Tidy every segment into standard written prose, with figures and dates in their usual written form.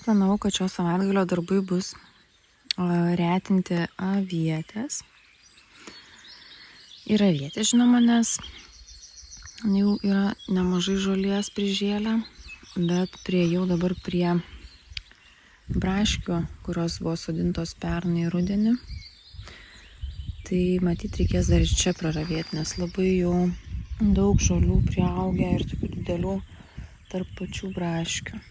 planavau, kad šio savaitgalio darbai bus retinti avietės. Ir avietės, žinoma, nes jau yra nemažai žolės prižėlę, bet priėjau dabar prie braškių, kurios buvo sodintos pernai rudenį. Tai matyt reikės dar čia praravėti, nes labai jau daug žolių priaugę ir tokių didelių tarp pačių braškių.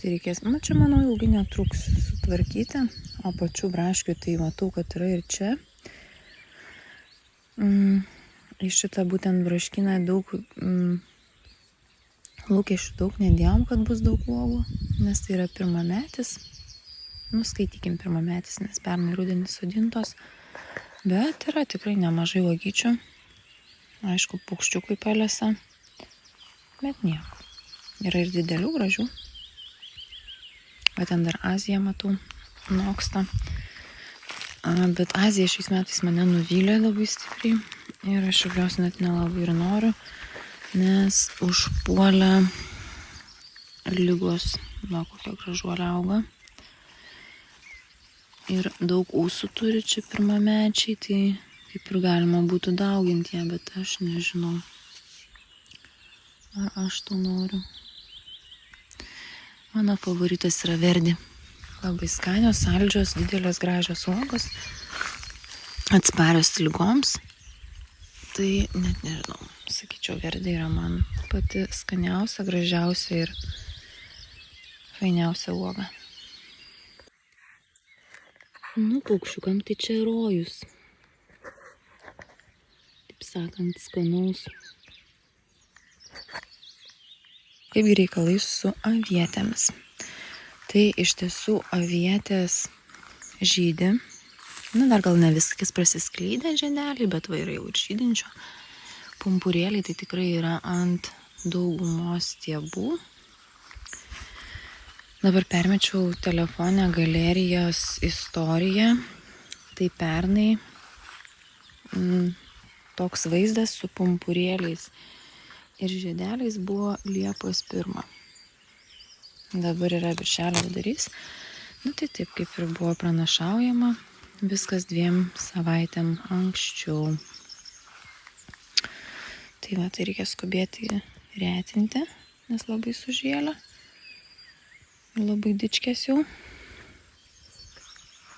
Tai reikės, čia manau ilgai netruks sutvarkyti, o pačių braškių tai matau, kad yra ir čia. Į šitą būtent braškyną daug lūkesčių daug nedėjom, kad bus daug uogų, nes tai yra pirmametis. Skaitykim pirmametis, nes pernai rudenį sodintos, bet yra tikrai nemažai uogyčių. Aišku, paukščiukai palesa, bet nieko. Yra ir didelių gražių. O ten dar Azija, matau, noksta. Bet Azija šiais metais mane nuvylė labai stipriai. Ir aš jos net nelabai ir noriu, nes užpuolė ligos, kokia gražuolė auga. Ir daug ūsų turi čia pirmamečiai, tai kaip ir galima būtų dauginti ją, bet aš nežinau, ar aš to noriu. Mano favoritas yra verdi. Labai skanios, saldžios, didelės gražios uogos, atsparios ligoms. Tai net nežinau, sakyčiau, verdi yra man pati skaniausia, gražiausia ir fainiausia uoga. Paukščiukam tai čia rojus. Taip sakant, skanaus. Kaipgi reikalai su avietėmis. Tai iš tiesų avietės žydi. Dar gal ne viskas prasiskleidę žiedeliai, bet va yra jau ir žydinčio. Pumpurėliai tai tikrai yra ant daugumos stiebų. Dabar permečiau telefone galerijos istoriją. Tai pernai toks vaizdas su pumpurėliais ir žiedeliais buvo Liepos 1. Dabar yra birželio vidurys. Tai taip kaip ir buvo pranašaujama. Viskas 2 savaitėm anksčiau. Tai reikia skubėti retinti, nes labai sužėlė. Labai dičkės jau.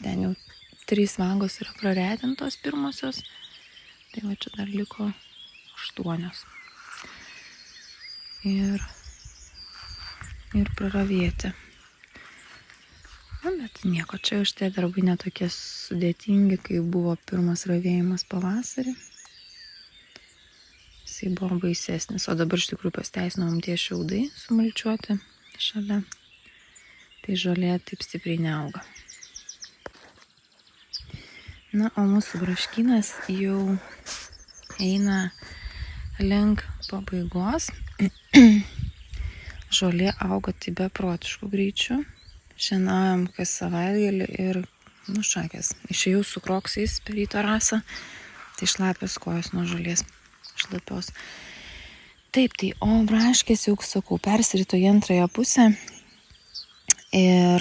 Ten jau 3 vagos yra praretintos pirmosios. Tai čia dar liko 8. Ir praravėti. Bet nieko, čia už tie darbai netokie sudėtingi, kai buvo pirmas ravėjimas pavasarį. Jisai buvo baisesnis, o dabar iš tikrųjų pasteisino mum tie šiaudai sumulčiuoti šalia. Tai žolė taip stipriai neauga. O mūsų braškynas jau eina link pabaigos. Žolė auga tai beprotišku greičiu. Šienaujam kas savaitgalį ir šakės. Išėjau su kroksais per į terasą. Tai šlapios kojos nuo žolės šlapios. Taip, tai o braškės jau, sakau, persirito į antrąją pusę. Ir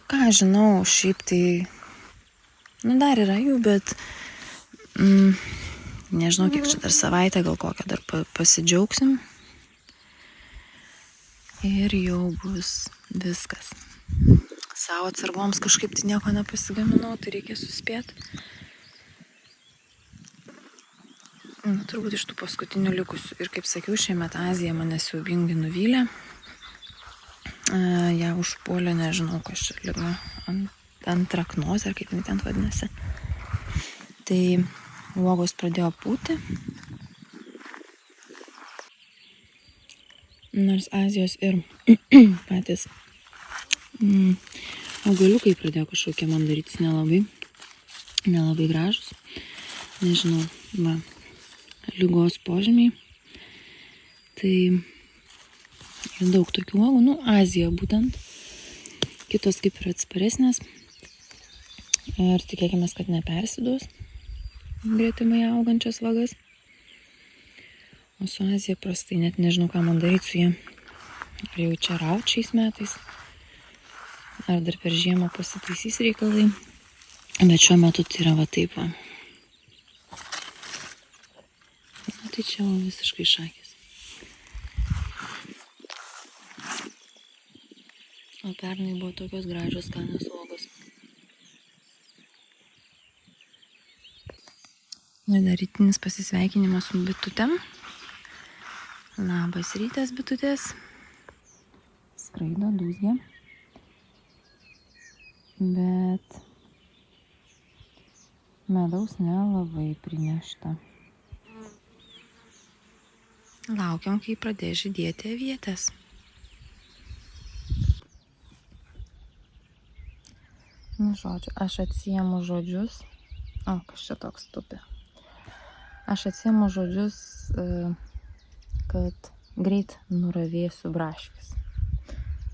ką žinau, šiaip tai, dar yra jų, bet nežinau, kiek čia dar savaitę, gal kokią dar pasidžiaugsim. Ir jau bus viskas. Savo atsargoms kažkaip tai nieko nepasigaminau, tai reikia suspėti. Turbūt iš tų paskutinių likusių. Ir kaip sakiau, šiemet Azija mane siaubingai nuvylė. Ją užpuolė, nežinau, kas čia liga, antraknozė, ar kaip jinai ten vadinasi. Tai uogos pradėjo pūti. Nors Azijos ir patys augaliukai pradėjo kažkokie man darytis nelabai gražus. Nežinau, lygos požymiai. Tai ir daug tokių uogų, Azija būtent. Kitos kaip ir atsparesnės. Ir tikėkime, kad nepersiduos gretimai augančias vagas. O su Azija prastai, net nežinau, ką man daryti su jie. Ar jau čia raut šiais metais, ar dar per žiemą pasitaisys reikalai. Bet šiuo metu tai yra va taip va. Na, tai čia va visiškai šakės. O pernai buvo tokios gražios skanios uogos. Ir dar rytinis pasisveikinimas su bitutėm. Labas rytas, bitutės. Skraido, dūzgia. Bet medaus nelabai prinešta. Laukiam, kai pradės žydėti avietės. Nu, žodžiu, aš atsiemu žodžius. O, kas čia toks tupi. Aš atsiemu žodžius, kad greit nuravėsiu braškes.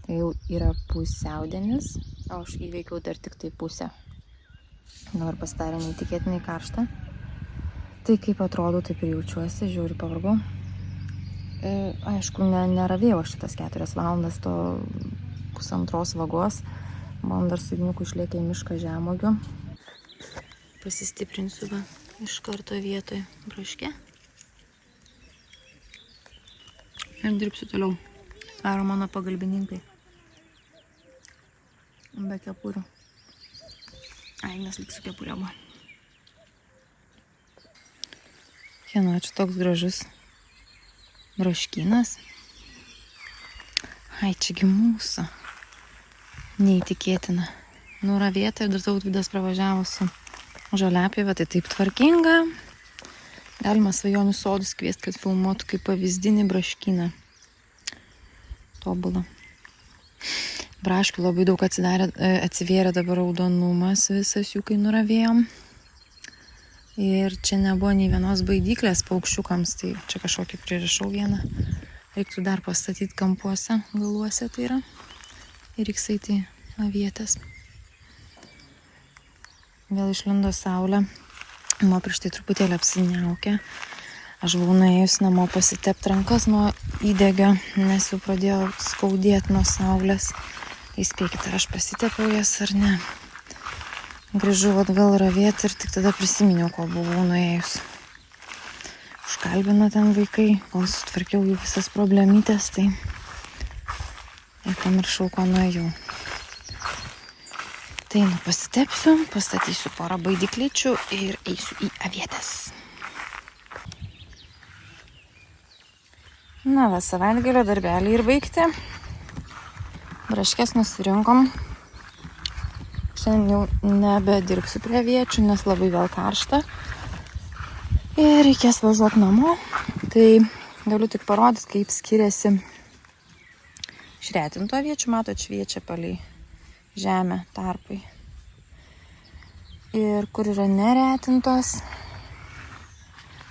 Tai jau yra pusiaudienis, o aš įveikiau dar tik tai pusę. Dabar pasidarė neįtikėtinai karšta. Tai kaip atrodo, taip ir jaučiuosi, žiūri pavargau. Aišku, neravėjau šitas 4 valandas, to 1,5 vagos. Buvom dar su Igniuku išlėkę į mišką žemuogių. Pasistiprinsiu va iš karto vietoj braškę. Ir dirbsiu toliau. Varo mano pagalbininkai. Be kepurių. Ai, nes liksiu kepurė buvo. Kieno, čia toks gražus braškynas. Ai, čiagi mūsų. Neįtikėtina. Nuravėta ir dar Tautvydas pravažiavo su žoliapjove, tai taip tvarkinga. Galima Svajonių sodus kviesti, kad filmuotų kaip pavyzdinį braškyną. Tobula. Braškių labai daug atsivėrė dabar raudonumas visas jų, kai nuravėjom. Ir čia nebuvo nei vienos baidyklės paukščiukams, tai čia kažkokį prirašau vieną. Reiktų dar pastatyti kampuose, galuose tai yra. Ir iksai tai avietės. Vėl išlindo saulė. Nuo prieš tai truputėlį apsiniaukė. Aš buvau nuėjus namo pasitepti rankas nuo įdegio, nes jau pradėjo skaudėti nuo saulės. Įspėkite, ar aš pasitepiau jas ar ne. Grįžau atgal ravėti ir tik tada prisiminiau, ko buvau nuėjus. Užkalbino ten vaikai, kol sutvarkiau jų visas problemytės, tai ir pamiršau, ko nuėjau. Tai pasitepsiu, pastatysiu porą baidyklyčių ir eisiu į avietes. Na va, savaitgalio darbelį ir baigti. Braškes nusirinkom. Šiandien jau nebedirbsiu prie aviečių, nes labai vėl karšta. Ir reikės važiuoti namo. Tai galiu tik parodyti, kaip skiriasi išretintų aviečių. Matot, šviečia palei žemę tarpai. Ir kur yra neretintos,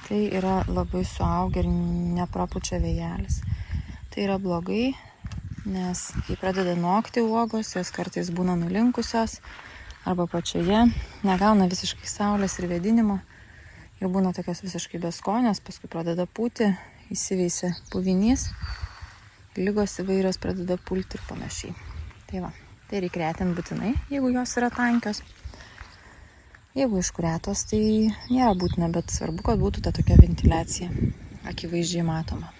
tai yra labai suaugę ir neprapučia vėjelis. Tai yra blogai, nes kai pradeda nokti uogos, jos kartais būna nulinkusios arba pačioje, negauna visiškai saulės ir vėdinimo. Jau būna tokios visiškai beskonės, paskui pradeda pūti, įsiveisia puvinys, ligos įvairios pradeda pulti ir panašiai. Tai va, tai reikia retinti būtinai, jeigu jos yra tankios. Jeigu iškuretos, tai nėra būtina, bet svarbu, kad būtų ta tokia ventiliacija akivaizdžiai matoma.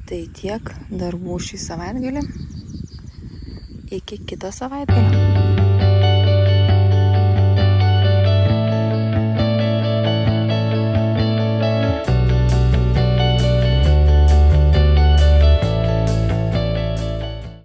Tai tiek darbų šį savaitgalį. Iki kito savaitgalio.